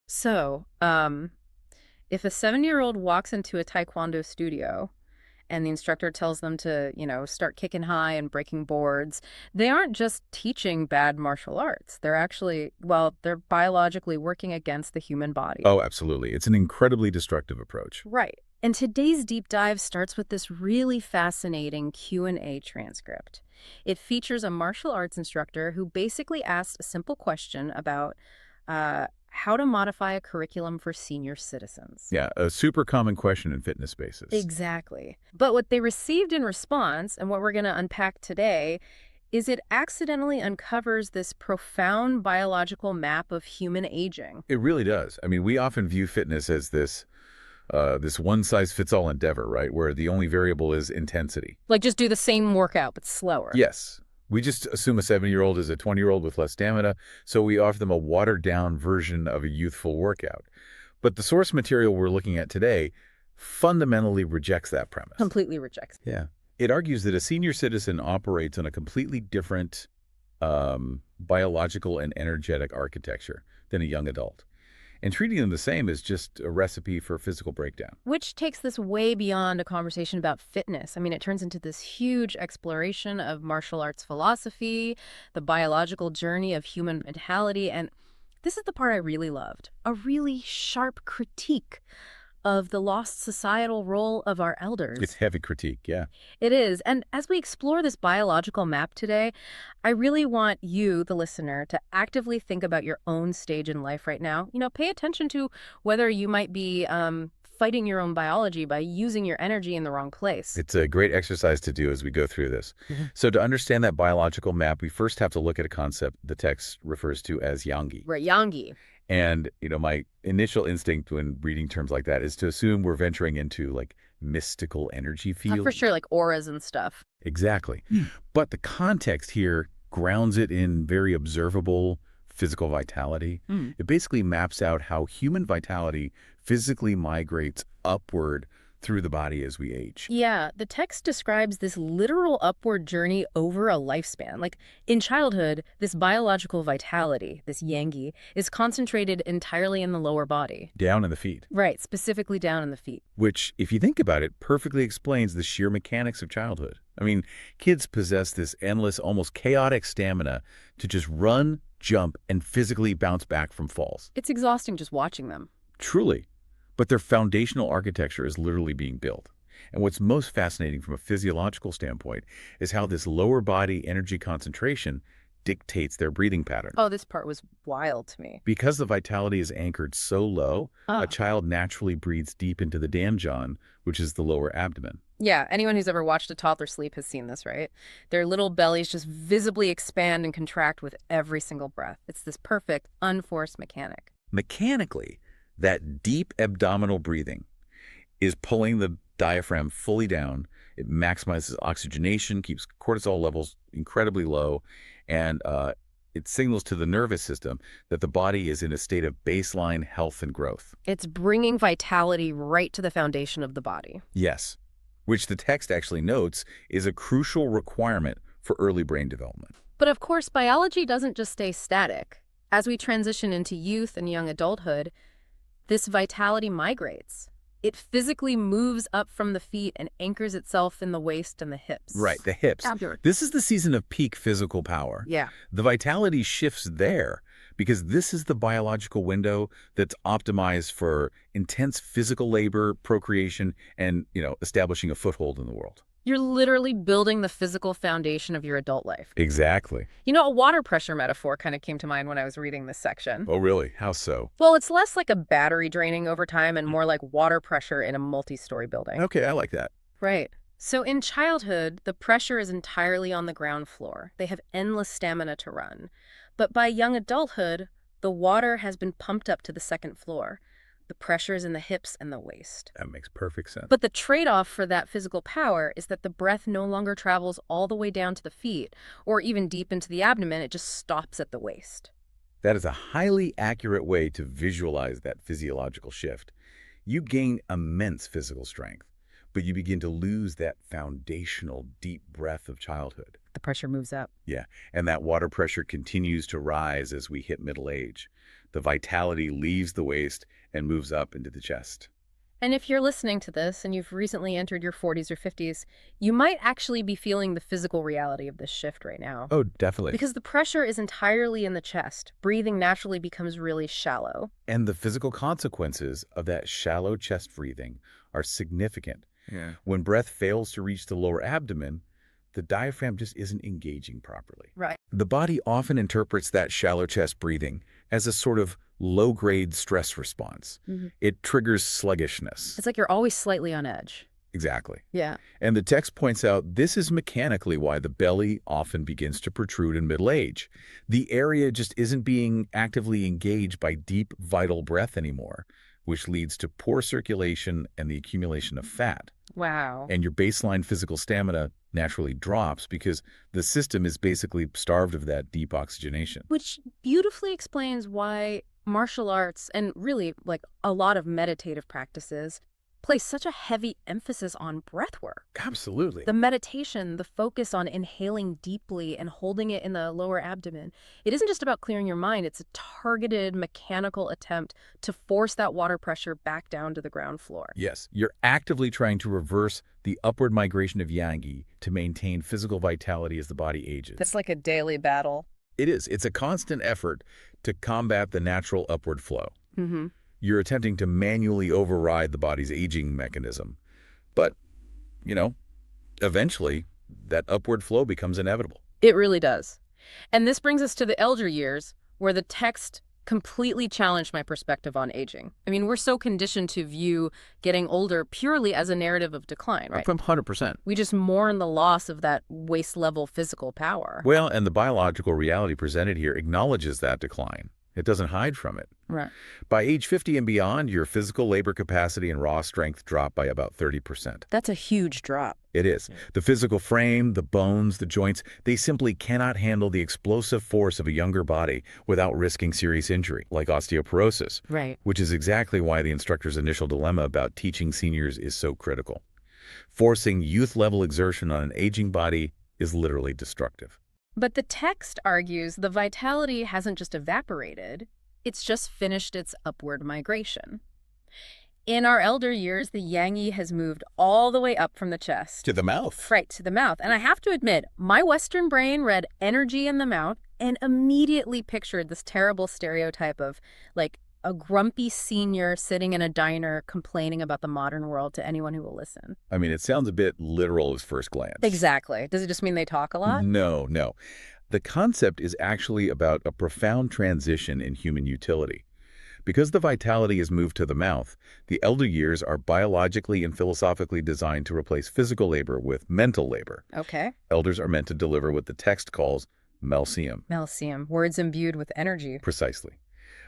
So, if a 7-year-old walks into a taekwondo studio and the instructor tells them to, start kicking high and breaking boards, they aren't just teaching bad martial arts. They're actually, well, they're biologically working against the human body. Oh, absolutely. It's an incredibly destructive approach. Right. And today's deep dive starts with this really fascinating Q&A transcript. It features a martial arts instructor who basically asked a simple question about how to modify a curriculum for senior citizens. Yeah, a super common question in fitness spaces. Exactly. But what they received in response, and what we're going to unpack today, is it accidentally uncovers this profound biological map of human aging. It really does. I mean, we often view fitness as this one-size-fits-all endeavor, right? Where the only variable is intensity. Like just do the same workout, but slower. Yes. We just assume a 7-year-old is a 20-year-old with less stamina, so we offer them a watered-down version of a youthful workout. But the source material we're looking at today fundamentally rejects that premise. Completely rejects. Yeah. It argues that a senior citizen operates on a completely different biological and energetic architecture than a young adult. And treating them the same is just a recipe for physical breakdown. Which takes this way beyond a conversation about fitness. I mean, it turns into this huge exploration of martial arts philosophy, the biological journey of human mentality, and this is the part I really loved. A really sharp critique of the lost societal role of our It's elders. heavy critique, yeah. It is. And as we explore this biological map today, I really want you, the listener, to actively think about your own stage in life right now. Pay attention to whether you might be fighting your own biology by using your energy in the wrong place. It's a great exercise to do as we go through this. Mhm. So to understand that biological map, we first have to look at a concept the text refers to as Yangi. Right, Yangi. And, my initial instinct when reading terms like that is to assume we're venturing into like mystical energy For fields. sure, like auras and stuff. Exactly. Mm. But the context here grounds it in very observable physical vitality. Mm. It basically maps out how human vitality physically migrates upward through the body as we age. Yeah, the text describes this literal upward journey over a lifespan. Like in childhood, this biological vitality, this Yangi, is concentrated entirely in the lower body. Down in the feet, Right, specifically down in the feet. which, if you think about it, perfectly explains the sheer mechanics of childhood. I mean, kids possess this endless, almost chaotic stamina to just run, jump, and physically bounce back from falls. It's exhausting just watching them. Truly. But their foundational architecture is literally being built. And what's most fascinating from a physiological standpoint is how this lower body energy concentration dictates their breathing pattern. Oh, this part was wild to me. Because the vitality is anchored so low, a Ah. child naturally breathes deep into the danjon, which is the lower abdomen. Yeah, anyone who's ever watched a toddler sleep has seen this, right? Their little bellies just visibly expand and contract with every single breath. It's this perfect, unforced mechanic. Mechanically, that deep abdominal breathing is pulling the diaphragm fully down. It maximizes oxygenation, keeps cortisol levels incredibly low, and it signals to the nervous system that the body is in a state of baseline health and growth. It's bringing vitality right to the foundation of the body. Yes, which the text actually notes is a crucial requirement for early brain development. But of course, biology doesn't just stay static. As we transition into youth and young adulthood, this vitality migrates. It physically moves up from the feet and anchors itself in the waist and the hips. Right, the hips. Fabulous. This is the season of peak physical power. Yeah. The vitality shifts there because this is the biological window that's optimized for intense physical labor, procreation, and, establishing a foothold in the world. You're literally building the physical foundation of your adult life. Exactly. A water pressure metaphor kind of came to mind when I was reading this section. Oh, really? How so? Well, it's less like a battery draining over time and more like water pressure in a multi-story building. Okay, I like that. Right. So in childhood, the pressure is entirely on the ground floor. They have endless stamina to run. But by young adulthood, the water has been pumped up to the second floor. The pressure is in the hips and the waist. That makes perfect sense. But the trade-off for that physical power is that the breath no longer travels all the way down to the feet or even deep into the abdomen. It just stops at the waist. That is a highly accurate way to visualize that physiological shift. You gain immense physical strength, but you begin to lose that foundational deep breath of childhood. The pressure moves up. Yeah, and that water pressure continues to rise as we hit middle age. The vitality leaves the waist and moves up into the chest. And if you're listening to this and you've recently entered your 40s or 50s, you might actually be feeling the physical reality of this shift right now. Oh, definitely. Because the pressure is entirely in the chest. Breathing naturally becomes really shallow. And the physical consequences of that shallow chest breathing are significant. Yeah. When breath fails to reach the lower abdomen, the diaphragm just isn't engaging properly. Right. The body often interprets that shallow chest breathing as a sort of low-grade stress response. It triggers sluggishness. It's like you're always slightly on edge. Exactly. Yeah. And the text points out this is mechanically why the belly often begins to protrude in middle age. The area just isn't being actively engaged by deep, vital breath anymore, which leads to poor circulation and the accumulation of fat. Wow. And your baseline physical stamina naturally drops because the system is basically starved of that deep oxygenation. Which beautifully explains why martial arts and really like a lot of meditative practices place such a heavy emphasis on breath work. Absolutely. The meditation, the focus on inhaling deeply and holding it in the lower abdomen, it isn't just about clearing your mind. It's a targeted mechanical attempt to force that water pressure back down to the ground floor. Yes, you're actively trying to reverse the upward migration of yang yi to maintain physical vitality as the body ages. That's like a daily battle. It is. It's a constant effort to combat the natural upward flow. Mm-hmm. You're attempting to manually override the body's aging mechanism. But, eventually, that upward flow becomes inevitable. It really does. And this brings us to the elder years, where the text completely challenged my perspective on aging. I mean, we're so conditioned to view getting older purely as a narrative of decline, right? 100%. We just mourn the loss of that waist-level physical power. Well, and the biological reality presented here acknowledges that decline. It doesn't hide from it. Right. By age 50 and beyond, your physical labor capacity and raw strength drop by about 30%. That's a huge drop. It is. The physical frame, the bones, the joints, they simply cannot handle the explosive force of a younger body without risking serious injury, like osteoporosis. Right. Which is exactly why the instructor's initial dilemma about teaching seniors is so critical. Forcing youth-level exertion on an aging body is literally destructive. But the text argues the vitality hasn't just evaporated, it's just finished its upward migration. In our elder years, the yang yi has moved all the way up from the chest. To the mouth. Right, to the mouth. And I have to admit, my Western brain read energy in the mouth and immediately pictured this terrible stereotype of, like, a grumpy senior sitting in a diner complaining about the modern world to anyone who will listen. I mean, it sounds a bit literal at first glance. Exactly. Does it just mean they talk a lot? No. The concept is actually about a profound transition in human utility. Because the vitality is moved to the mouth, the elder years are biologically and philosophically designed to replace physical labor with mental labor. Okay. Elders are meant to deliver what the text calls melsium. Melsium, words imbued with energy. Precisely.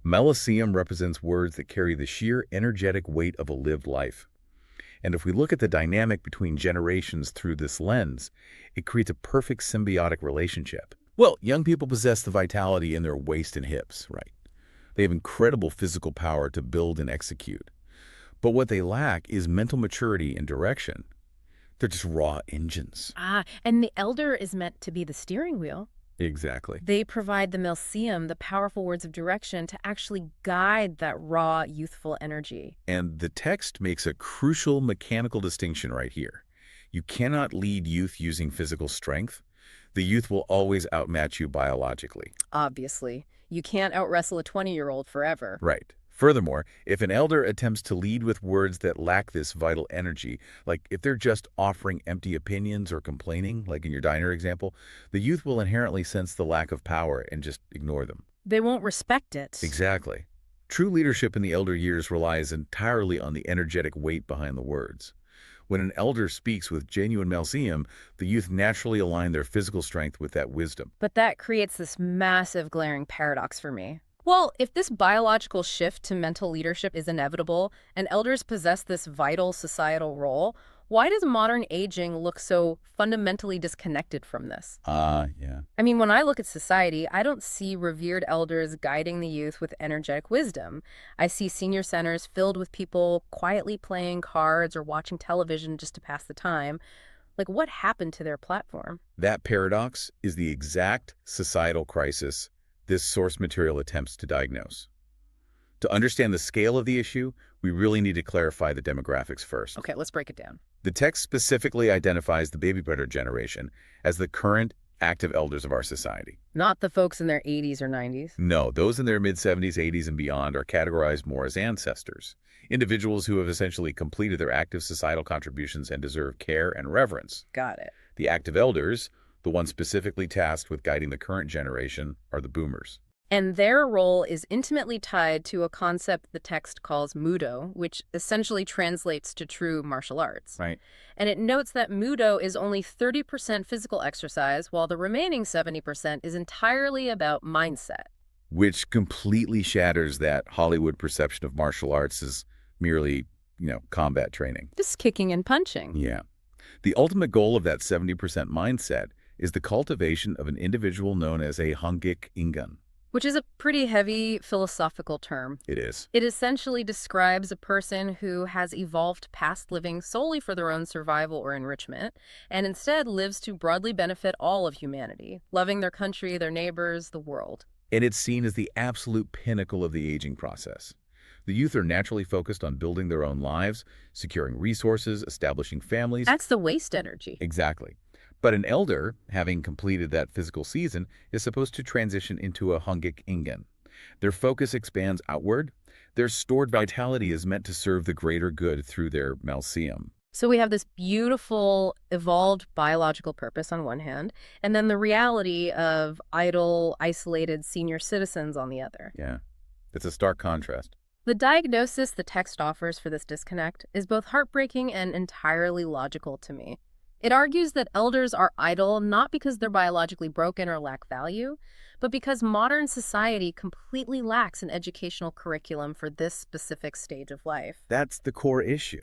Melasium represents words that carry the sheer energetic weight of a lived life. And if we look at the dynamic between generations through this lens, it creates a perfect symbiotic relationship. Well, young people possess the vitality in their waist and hips, right? They have incredible physical power to build and execute. But what they lack is mental maturity and direction. They're just raw engines. And the elder is meant to be the steering wheel. Exactly. They provide the melsium, the powerful words of direction, to actually guide that raw, youthful energy. And the text makes a crucial mechanical distinction right here. You cannot lead youth using physical strength. The youth will always outmatch you biologically. Obviously. You can't out-wrestle a 20-year-old forever. Right. Furthermore, if an elder attempts to lead with words that lack this vital energy, like if they're just offering empty opinions or complaining, like in your diner example, the youth will inherently sense the lack of power and just ignore them. They won't respect it. Exactly. True leadership in the elder years relies entirely on the energetic weight behind the words. When an elder speaks with genuine melsium, the youth naturally align their physical strength with that wisdom. But that creates this massive glaring paradox for me. Well, if this biological shift to mental leadership is inevitable and elders possess this vital societal role, why does modern aging look so fundamentally disconnected from this? Yeah. I mean, when I look at society, I don't see revered elders guiding the youth with energetic wisdom. I see senior centers filled with people quietly playing cards or watching television just to pass the time. Like, what happened to their platform? That paradox is the exact societal crisis this source material attempts to diagnose. To understand the scale of the issue, we really need to clarify the demographics first. Okay, let's break it down. The text specifically identifies the baby boomer generation as the current active elders of our society. Not the folks in their 80s or 90s. No, those in their mid-70s, 80s, and beyond are categorized more as ancestors, individuals who have essentially completed their active societal contributions and deserve care and reverence. Got it. The active elders, the ones specifically tasked with guiding the current generation, are the boomers. And their role is intimately tied to a concept the text calls Mudo, which essentially translates to true martial arts. Right. And it notes that Mudo is only 30% physical exercise, while the remaining 70% is entirely about mindset. Which completely shatters that Hollywood perception of martial arts as merely, combat training. Just kicking and punching. Yeah. The ultimate goal of that 70% mindset is the cultivation of an individual known as a Hangik Ingun. Which is a pretty heavy philosophical term. It is. It essentially describes a person who has evolved past living solely for their own survival or enrichment, and instead lives to broadly benefit all of humanity, loving their country, their neighbors, the world. And it's seen as the absolute pinnacle of the aging process. The youth are naturally focused on building their own lives, securing resources, establishing families. That's the waste energy. Exactly. But an elder, having completed that physical season, is supposed to transition into a Hangik Ingen. Their focus expands outward. Their stored vitality is meant to serve the greater good through their Malseum. So we have this beautiful, evolved biological purpose on one hand, and then the reality of idle, isolated senior citizens on the other. Yeah, it's a stark contrast. The diagnosis the text offers for this disconnect is both heartbreaking and entirely logical to me. It argues that elders are idle not because they're biologically broken or lack value, but because modern society completely lacks an educational curriculum for this specific stage of life. That's the core issue.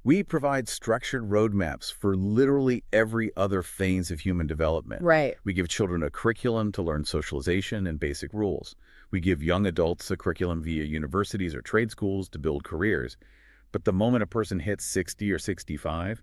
We provide structured roadmaps for literally every other phase of human development. Right. We give children a curriculum to learn socialization and basic rules. We give young adults a curriculum via universities or trade schools to build careers. But the moment a person hits 60 or 65,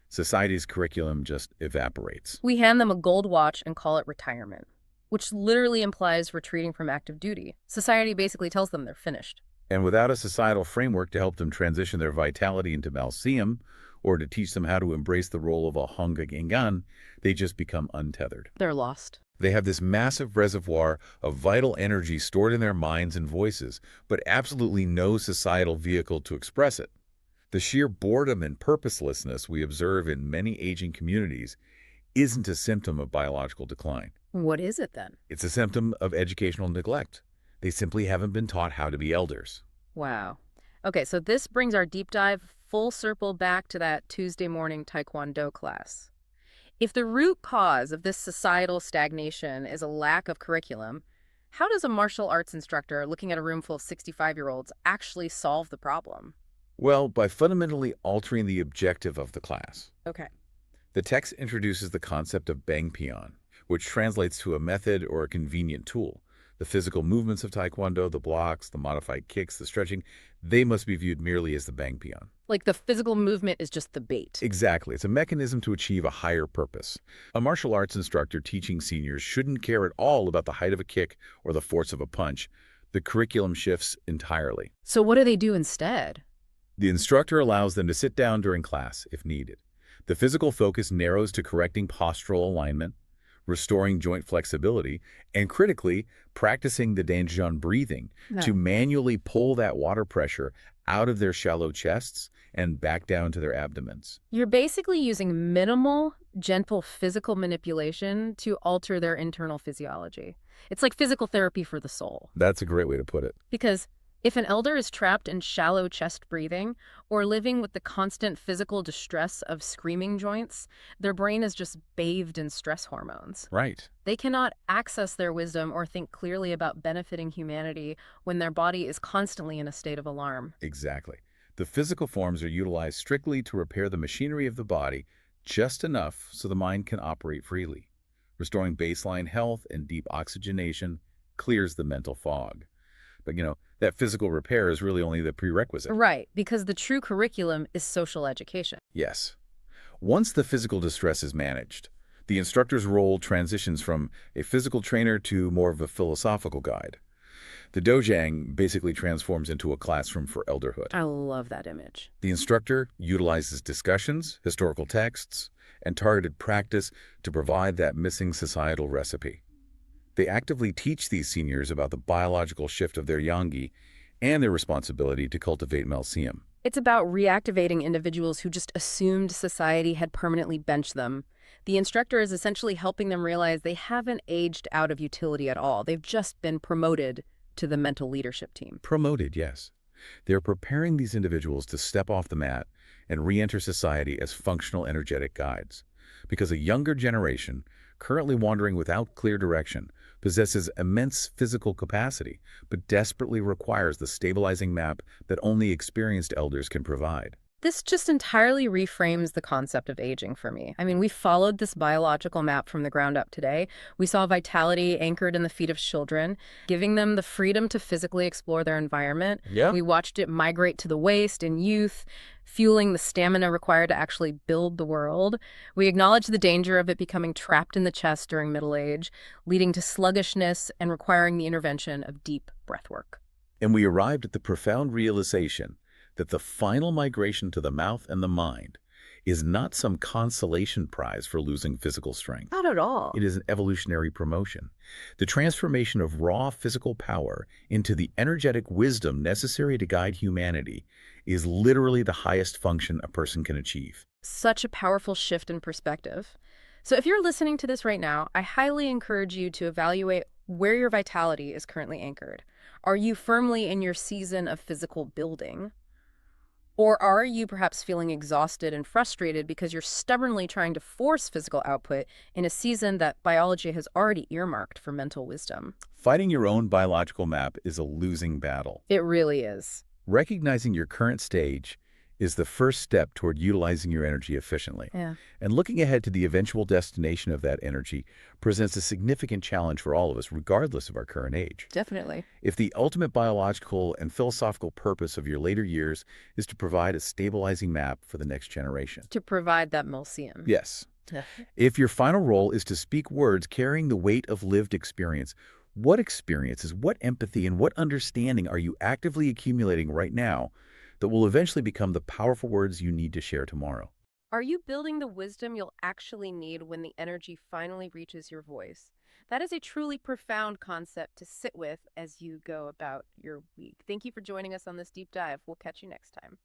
society's curriculum just evaporates. We hand them a gold watch and call it retirement, which literally implies retreating from active duty. Society basically tells them they're finished. And without a societal framework to help them transition their vitality into Malseum, or to teach them how to embrace the role of a Hangik Ingan, they just become untethered. They're lost. They have this massive reservoir of vital energy stored in their minds and voices, but absolutely no societal vehicle to express it. The sheer boredom and purposelessness we observe in many aging communities isn't a symptom of biological decline. What is it then? It's a symptom of educational neglect. They simply haven't been taught how to be elders. Wow. Okay, so this brings our deep dive full circle back to that Tuesday morning Taekwondo class. If the root cause of this societal stagnation is a lack of curriculum, how does a martial arts instructor looking at a room full of 65-year-olds actually solve the problem? Well, by fundamentally altering the objective of the class. Okay. The text introduces the concept of Bangpyeon, which translates to a method or a convenient tool. The physical movements of Taekwondo, the blocks, the modified kicks, the stretching, they must be viewed merely as the Bangpyeon. Like the physical movement is just the bait. Exactly. It's a mechanism to achieve a higher purpose. A martial arts instructor teaching seniors shouldn't care at all about the height of a kick or the force of a punch. The curriculum shifts entirely. So what do they do instead? The instructor allows them to sit down during class if needed. The physical focus narrows to correcting postural alignment, restoring joint flexibility, and critically, practicing the Danjian breathing to manually pull that water pressure out of their shallow chests and back down to their abdomens. You're basically using minimal, gentle physical manipulation to alter their internal physiology. It's like physical therapy for the soul. That's a great way to put it. Because if an elder is trapped in shallow chest breathing or living with the constant physical distress of screaming joints, their brain is just bathed in stress hormones. Right. They cannot access their wisdom or think clearly about benefiting humanity when their body is constantly in a state of alarm. Exactly. The physical forms are utilized strictly to repair the machinery of the body, just enough so the mind can operate freely. Restoring baseline health and deep oxygenation clears the mental fog. But, that physical repair is really only the prerequisite. Right, because the true curriculum is social education. Yes. Once the physical distress is managed, the instructor's role transitions from a physical trainer to more of a philosophical guide. The dojang basically transforms into a classroom for elderhood. I love that image. The instructor utilizes discussions, historical texts, and targeted practice to provide that missing societal recipe. They actively teach these seniors about the biological shift of their Yangi and their responsibility to cultivate Melcium. It's about reactivating individuals who just assumed society had permanently benched them. The instructor is essentially helping them realize they haven't aged out of utility at all. They've just been promoted to the mental leadership team. Promoted, yes. They're preparing these individuals to step off the mat and re-enter society as functional, energetic guides. Because a younger generation, currently wandering without clear direction, possesses immense physical capacity, but desperately requires the stabilizing map that only experienced elders can provide. This just entirely reframes the concept of aging for me. I mean, we followed this biological map from the ground up today. We saw vitality anchored in the feet of children, giving them the freedom to physically explore their environment. Yeah. We watched it migrate to the waste in youth, fueling the stamina required to actually build the world. We acknowledged the danger of it becoming trapped in the chest during middle age, leading to sluggishness and requiring the intervention of deep breath work. And we arrived at the profound realization that the final migration to the mouth and the mind is not some consolation prize for losing physical strength. Not at all. It is an evolutionary promotion. The transformation of raw physical power into the energetic wisdom necessary to guide humanity is literally the highest function a person can achieve. Such a powerful shift in perspective. So if you're listening to this right now, I highly encourage you to evaluate where your vitality is currently anchored. Are you firmly in your season of physical building? Or are you perhaps feeling exhausted and frustrated because you're stubbornly trying to force physical output in a season that biology has already earmarked for mental wisdom? Fighting your own biological map is a losing battle. It really is. Recognizing your current stage is the first step toward utilizing your energy efficiently. Yeah. And looking ahead to the eventual destination of that energy presents a significant challenge for all of us, regardless of our current age. Definitely. If the ultimate biological and philosophical purpose of your later years is to provide a stabilizing map for the next generation. To provide that Melcium. Yes. Yeah. If your final role is to speak words carrying the weight of lived experiences, what experiences, what empathy, and what understanding are you actively accumulating right now that will eventually become the powerful words you need to share tomorrow? Are you building the wisdom you'll actually need when the energy finally reaches your voice? That is a truly profound concept to sit with as you go about your week. Thank you for joining us on this deep dive. We'll catch you next time.